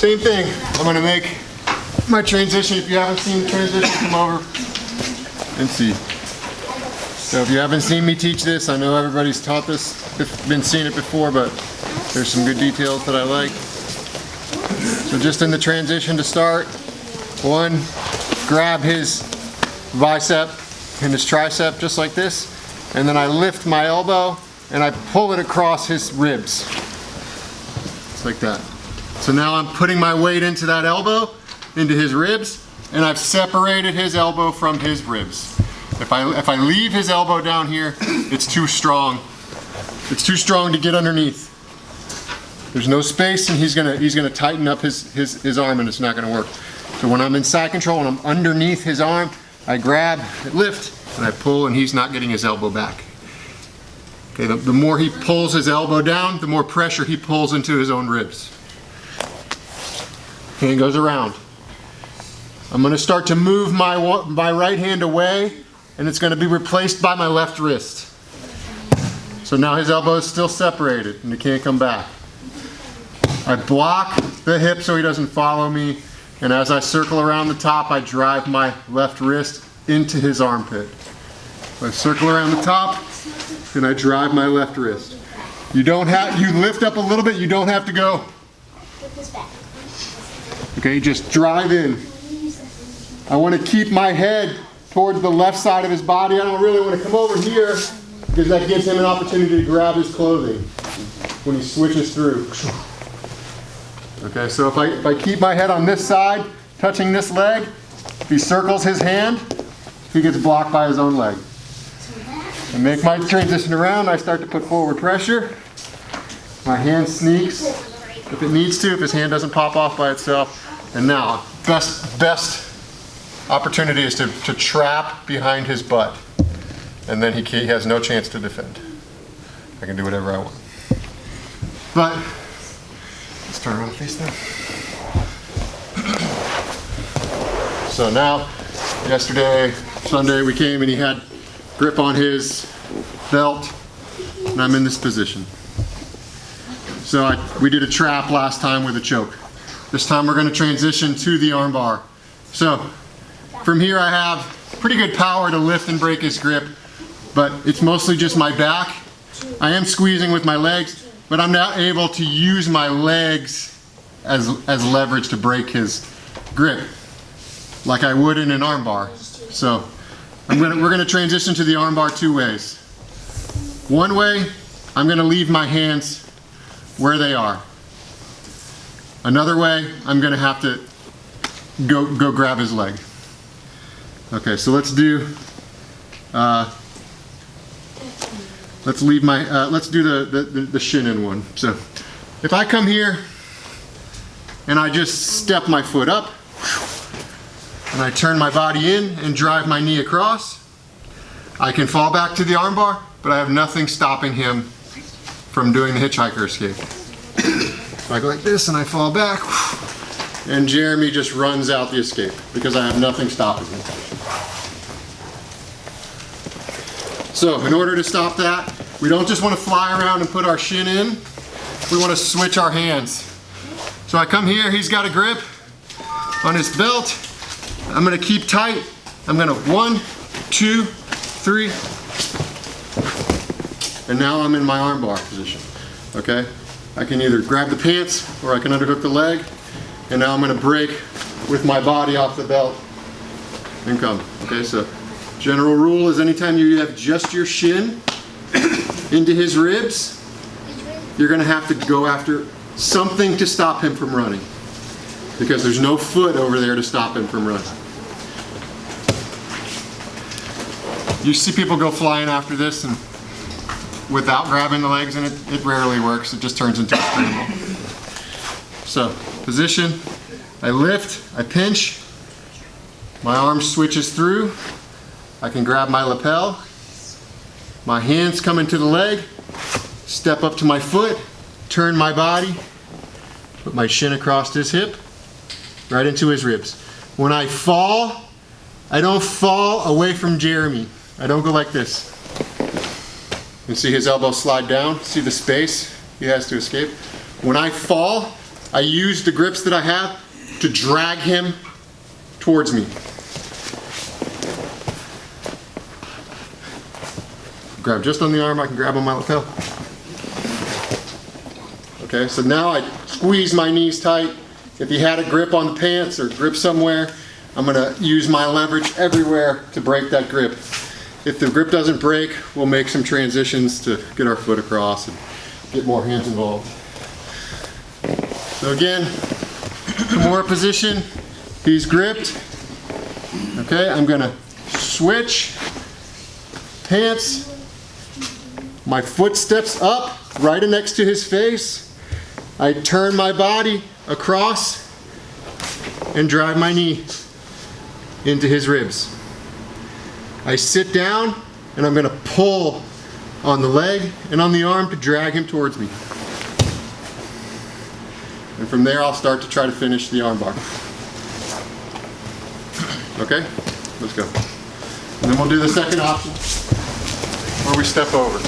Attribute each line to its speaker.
Speaker 1: Same thing. I'm going to make my transition. If you haven't seen the transition, come over and see. So if you haven't seen me teach this, I know everybody's taught this, been seeing it before, but there's some good details that I like. So just in the transition to start, one, grab his bicep and his tricep just like this, and then I lift my elbow and I pull it across his ribs. Just like that. So now I'm putting my weight into that elbow, into his ribs, and I've separated his elbow from his ribs. If I leave his elbow down here, it's too strong. It's too strong to get underneath. There's no space, and he's gonna tighten up his arm, and it's not gonna work. So when I'm in side control and I'm underneath his arm, I grab, I lift, and I pull, and he's not getting his elbow back. Okay, the more he pulls his elbow down, the more pressure he pulls into his own ribs. Hand goes around. I'm gonna start to move my right hand away, and it's gonna be replaced by my left wrist. So now his elbow is still separated, and he can't come back. I block the hip so he doesn't follow me, and as I circle around the top, I drive my left wrist into his armpit. So I circle around the top, and I drive my left wrist. You lift up a little bit, you don't have to go. Okay, just drive in. I want to keep my head towards the left side of his body. I don't really want to come over here because that gives him an opportunity to grab his clothing when he switches through. Okay, so if I keep my head on this side, touching this leg, if he circles his hand, he gets blocked by his own leg. I make my transition around, I start to put forward pressure. My hand sneaks if it needs to, if his hand doesn't pop off by itself. And now, best opportunity is to trap behind his butt. And then he has no chance to defend. I can do whatever I want. But, let's turn around and face them. So now, yesterday, Sunday, we came and he had grip on his belt, and I'm in this position. So we did a trap last time with a choke. This time we're going to transition to the armbar. So from here I have pretty good power to lift and break his grip, but it's mostly just my back. I am squeezing with my legs, but I'm not able to use my legs as leverage to break his grip like I would in an armbar. So we're going to transition to the armbar two ways. One way, I'm going to leave my hands where they are. Another way, I'm going to have to go grab his leg. Okay, so let's do let's do the shin in one. So if I come here and I just step my foot up and I turn my body in and drive my knee across, I can fall back to the armbar, but I have nothing stopping him from doing the hitchhiker escape. So I go like this and I fall back, and Jeremy just runs out the escape because I have nothing stopping him. So in order to stop that, we don't just want to fly around and put our shin in, we want to switch our hands. So I come here, he's got a grip on his belt, I'm going to keep tight, I'm going to 1, 2, 3, and now I'm in my armbar position, okay? I can either grab the pants or I can underhook the leg, and now I'm going to break with my body off the belt and come. Okay, so general rule is anytime you have just your shin into his ribs, you're going to have to go after something to stop him from running, because there's no foot over there to stop him from running. You see people go flying after this and without grabbing the legs, and it rarely works. It just turns into a scramble. So, position, I lift, I pinch, my arm switches through, I can grab my lapel, my hands come into the leg, step up to my foot, turn my body, put my shin across his hip, right into his ribs. When I fall, I don't fall away from Jeremy. I don't go like this. You see his elbow slide down, see the space he has to escape. When I fall, I use the grips that I have to drag him towards me. Grab just on the arm, I can grab on my lapel. Okay, so now I squeeze my knees tight. If he had a grip on the pants or grip somewhere, I'm gonna use my leverage everywhere to break that grip. If the grip doesn't break, we'll make some transitions to get our foot across and get more hands involved. So again, kimura position, he's gripped. Okay, I'm gonna switch, pants, my foot steps up right next to his face. I turn my body across and drive my knee into his ribs. I sit down and I'm going to pull on the leg and on the arm to drag him towards me. And from there I'll start to try to finish the armbar. Okay, let's go. And then we'll do the second option where we step over.